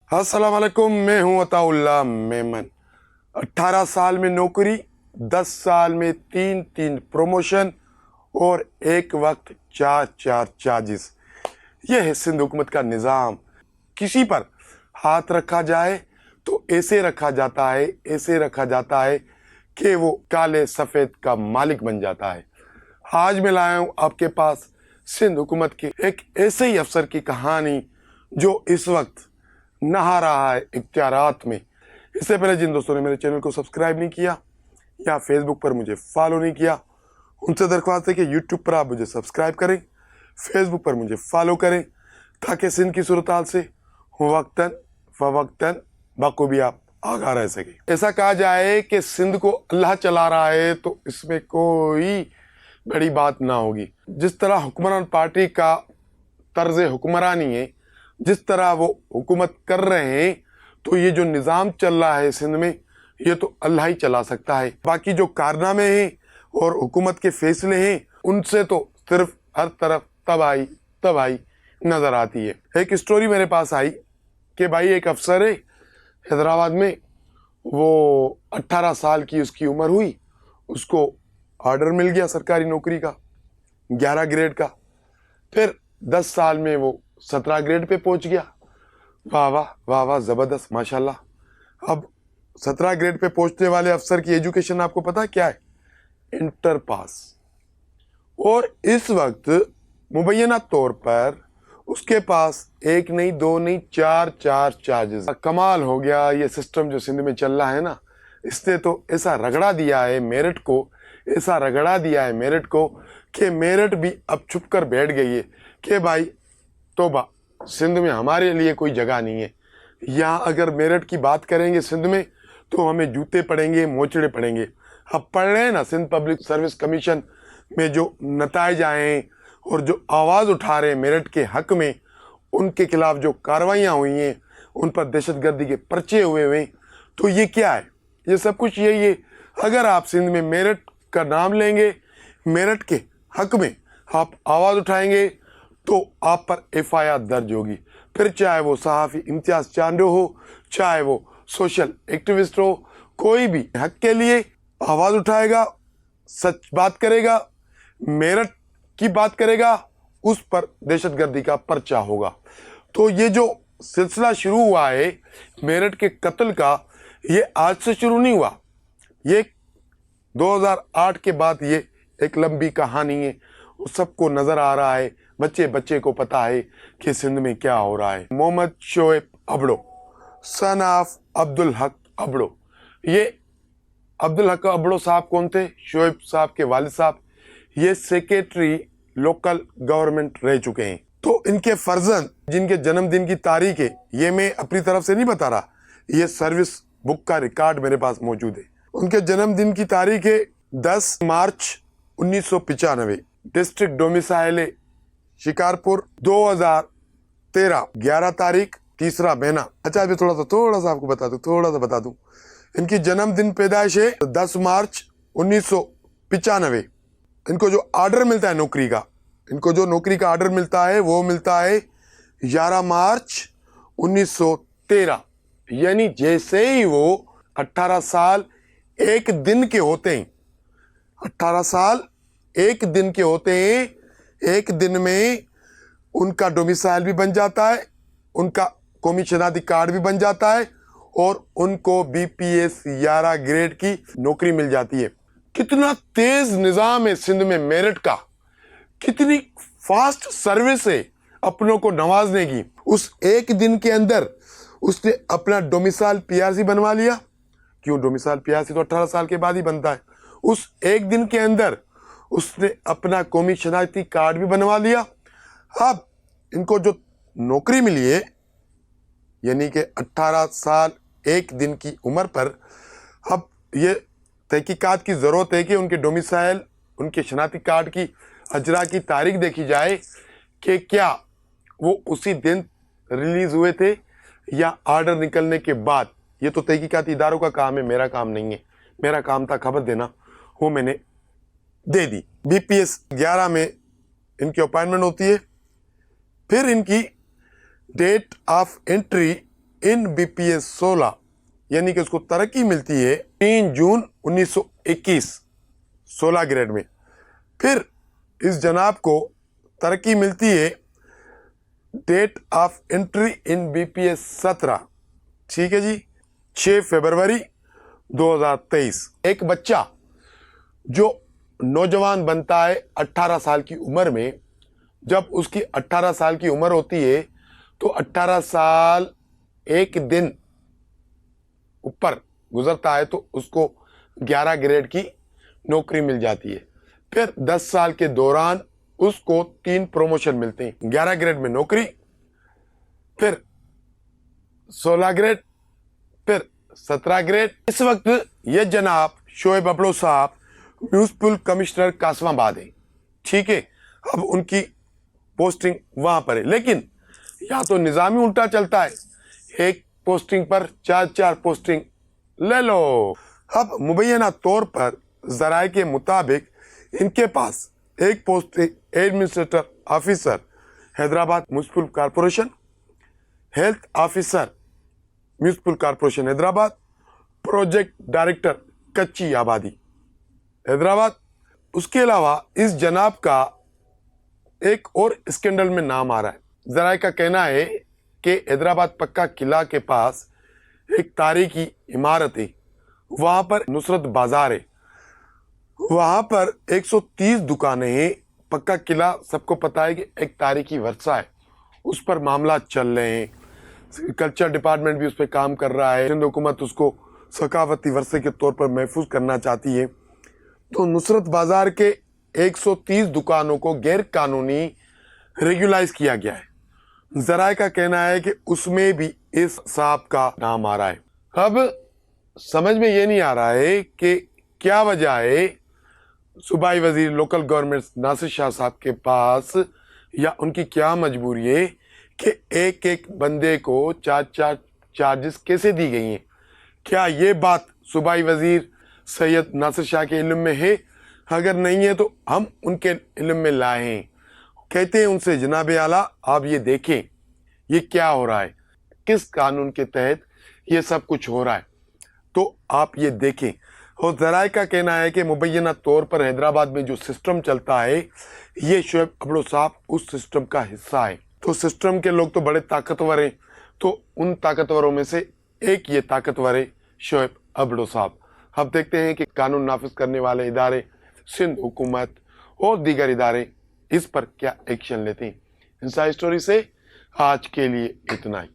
अस्सलाम वालेकुम, मैं हूं अताउल्लाह मेमन। 18 साल में नौकरी, 10 साल में तीन तीन प्रमोशन और एक वक्त चार चार चार्जेस। यह है सिंध हुकूमत का निज़ाम। किसी पर हाथ रखा जाए तो ऐसे रखा जाता है, ऐसे रखा जाता है कि वो काले सफ़ेद का मालिक बन जाता है। आज मैं लाया हूँ आपके पास सिंध हुकूमत के एक ऐसे ही अफसर की कहानी जो इस वक्त नहा रहा है इख्तियारात में। इससे पहले जिन दोस्तों ने मेरे चैनल को सब्सक्राइब नहीं किया या फेसबुक पर मुझे फॉलो नहीं किया, उनसे दरख्वास्त है कि यूट्यूब पर आप मुझे सब्सक्राइब करें, फेसबुक पर मुझे फॉलो करें, ताकि सिंध की सूरत हाल से वक्तन फ़वक्तन बखूबी आप आगाह रह सके। ऐसा कहा जाए कि सिंध को अल्लाह चला रहा है तो इसमें कोई बड़ी बात ना होगी। जिस तरह हुक्मरान पार्टी का तर्ज हुक्मरानी है, जिस तरह वो हुकूमत कर रहे हैं, तो ये जो निज़ाम चल रहा है सिंध में, ये तो अल्लाह ही चला सकता है। बाकी जो कारनामे हैं और हुकूमत के फैसले हैं, उनसे तो सिर्फ हर तरफ तबाही तबाही नज़र आती है। एक स्टोरी मेरे पास आई कि भाई एक अफसर है हैदराबाद में, वो 18 साल की उसकी उम्र हुई, उसको ऑर्डर मिल गया सरकारी नौकरी का 11 ग्रेड का। फिर 10 साल में वो 17 ग्रेड पे पहुंच गया। वाह वाह वाह वाह, ज़बरदस्त, माशाल्लाह। अब 17 ग्रेड पे पहुंचने वाले अफसर की एजुकेशन आपको पता क्या है? Inter pass. और इस वक्त मुबैना तौर पर उसके पास एक नहीं, दो नहीं, चार चार चार्जेस। कमाल हो गया ये सिस्टम जो सिंध में चल रहा है ना। इसने तो ऐसा रगड़ा दिया है मेरिट को, ऐसा रगड़ा दिया है मेरिट को कि मेरिट भी अब छुप कर बैठ गई है कि भाई तोबा, सिंध में हमारे लिए कोई जगह नहीं है। यहाँ अगर मेरिट की बात करेंगे सिंध में तो हमें जूते पड़ेंगे, मोचड़े पड़ेंगे। अब पढ़ रहे हैं ना, सिंध पब्लिक सर्विस कमीशन में जो नताइज आए हैं और जो आवाज़ उठा रहे हैं मेरिट के हक में, उनके खिलाफ जो कार्रवाइयाँ हुई हैं, उन पर दहशतगर्दी के पर्चे हुए, तो ये क्या है? ये सब कुछ यही है। अगर आप सिंध में मेरिट का नाम लेंगे, मेरिट के हक में आप आवाज़ उठाएंगे, तो आप पर FIR दर्ज होगी। फिर चाहे वो सहाफ़ी इम्तियाज़ चांडो हो, चाहे वो सोशल एक्टिविस्ट हो, कोई भी हक के लिए आवाज़ उठाएगा, सच बात करेगा, मेरिट की बात करेगा, उस पर दहशतगर्दी का पर्चा होगा। तो ये जो सिलसिला शुरू हुआ है मेरिट के कत्ल का, ये आज से शुरू नहीं हुआ। ये 2008 के बाद ये एक लंबी कहानी है। सबको नज़र आ रहा है, बच्चे बच्चे को पता है कि सिंध में क्या हो रहा है। Mohammad Shoaib Abro, son of Abdul Haq Abro. ये अब्दुल हक अबड़ो साहब कौन थे? शोएब साहब के वालिद साहब। ये सेक्रेटरी लोकल गवर्नमेंट रह चुके हैं। तो इनके फर्जंद जिनके जन्मदिन की तारीख है, ये मैं अपनी तरफ से नहीं बता रहा, ये सर्विस बुक का रिकॉर्ड मेरे पास मौजूद है। उनके जन्मदिन की तारीख है 10 मार्च 1995। डिस्ट्रिक्ट डोमिसाइल शिकारपुर, 2013 11 तारीख, तीसरा महीना। अच्छा, अभी थोड़ा सा आपको बता दूं। इनकी जन्मदिन पैदाइश है 10 मार्च 1995। इनको जो ऑर्डर मिलता है नौकरी का, इनको जो नौकरी का ऑर्डर मिलता है वो मिलता है 11 मार्च 1913। यानी जैसे ही वो 18 साल एक दिन के होते हैं, 18 साल एक दिन के होते हैं, एक दिन में उनका डोमिसाइल भी बन जाता है, उनका कौमी शनाख्ती कार्ड भी बन जाता है और उनको BPS 11 ग्रेड की नौकरी मिल जाती है। कितना तेज निज़ाम है सिंध में मेरिट का, कितनी फास्ट सर्विस है अपनों को नवाजने की। उस एक दिन के अंदर उसने अपना डोमिसाइल PRC बनवा लिया। क्यों? डोमिसाइल PRC तो 18 साल के बाद ही बनता है। उस एक दिन के अंदर उसने अपना कौमी शनाख्ती कार्ड भी बनवा लिया। अब इनको जो नौकरी मिली है, यानी कि 18 साल एक दिन की उम्र पर, अब ये तहकीकात की ज़रूरत है कि उनके डोमिसाइल, उनके शनाख्ती कार्ड की अजरा की तारीख देखी जाए कि क्या वो उसी दिन रिलीज़ हुए थे या ऑर्डर निकलने के बाद। ये तो तहकीकाती इदारों का काम है, मेरा काम नहीं है। मेरा काम था खबर देना, वो मैंने दे दी। BPS 11 में इनकी अपॉइंटमेंट होती है। फिर इनकी date of entry in BPS 16 यानी कि उसको तरक्की मिलती है 3 जून 1921 16 ग्रेड में। फिर इस जनाब को तरक्की मिलती है date of entry in BPS 17, ठीक है जी, 6 फरवरी 2023। एक बच्चा जो नौजवान बनता है 18 साल की उम्र में, जब उसकी 18 साल की उम्र होती है तो 18 साल एक दिन ऊपर गुजरता है तो उसको 11 ग्रेड की नौकरी मिल जाती है। फिर 10 साल के दौरान उसको 3 प्रमोशन मिलते हैं। 11 ग्रेड में नौकरी, फिर 16 ग्रेड, फिर 17 ग्रेड। इस वक्त ये जनाब शोएब अब्लो साहब म्यूनिसिपल कमिश्नर कासमाबाद है, ठीक है। अब उनकी पोस्टिंग वहां पर है, लेकिन या तो निज़ामी उल्टा चलता है, एक पोस्टिंग पर 4 पोस्टिंग ले लो। अब मुबैना तौर पर ज़राए के मुताबिक इनके पास एक posting administrator officer Hyderabad municipal corporation, health officer municipal corporation Hyderabad, project director कच्ची आबादी हैदराबाद। उसके अलावा इस जनाब का एक और स्कैंडल में नाम आ रहा है। ज़राए का कहना है कि हैदराबाद पक्का किला के पास एक तारीखी इमारत है, वहाँ पर नुसरत बाजार है, वहाँ पर 130 दुकानें हैं। पक्का किला सबको पता है कि एक तारीखी वर्षा है, उस पर मामला चल रहे हैं। कल्चर डिपार्टमेंट भी उस पर काम कर रहा है। सिंध हुकूमत उसको सकाफती वर्षे के तौर पर महफूज करना चाहती है। तो नुसरत बाजार के 130 दुकानों को गैर कानूनी रेगुलाइज किया गया है। ज़राए का कहना है कि उसमें भी इस साहब का नाम आ रहा है। अब समझ में ये नहीं आ रहा है कि क्या वजह है सूबाई वजीर लोकल गवर्नमेंट नासिर शाह साहब के पास, या उनकी क्या मजबूरी है कि एक एक बंदे को 4 चार्जेस कैसे दी गई हैं। क्या ये बात सूबाई वजीर सैयद नासिर शाह के इल्म में है? अगर नहीं है तो हम उनके इल्म में लाए हैं। कहते हैं उनसे, जनाब आला आप ये देखें ये क्या हो रहा है, किस कानून के तहत ये सब कुछ हो रहा है, तो आप ये देखें। और ज़राए का कहना है कि मुबैना तौर पर हैदराबाद में जो सिस्टम चलता है, ये शोएब अब्लो साहब उस सिस्टम का हिस्सा है। तो सिस्टम के लोग तो बड़े ताकतवर हैं, तो उन ताकतवरों में से एक ये ताकतवर है शोएब अब्लो साहब। अब देखते हैं कि कानून नाफिज करने वाले इदारे, सिंध हुकूमत और दीगर इदारे इस पर क्या एक्शन लेते हैं। इनसाइड स्टोरी से आज के लिए इतना ही।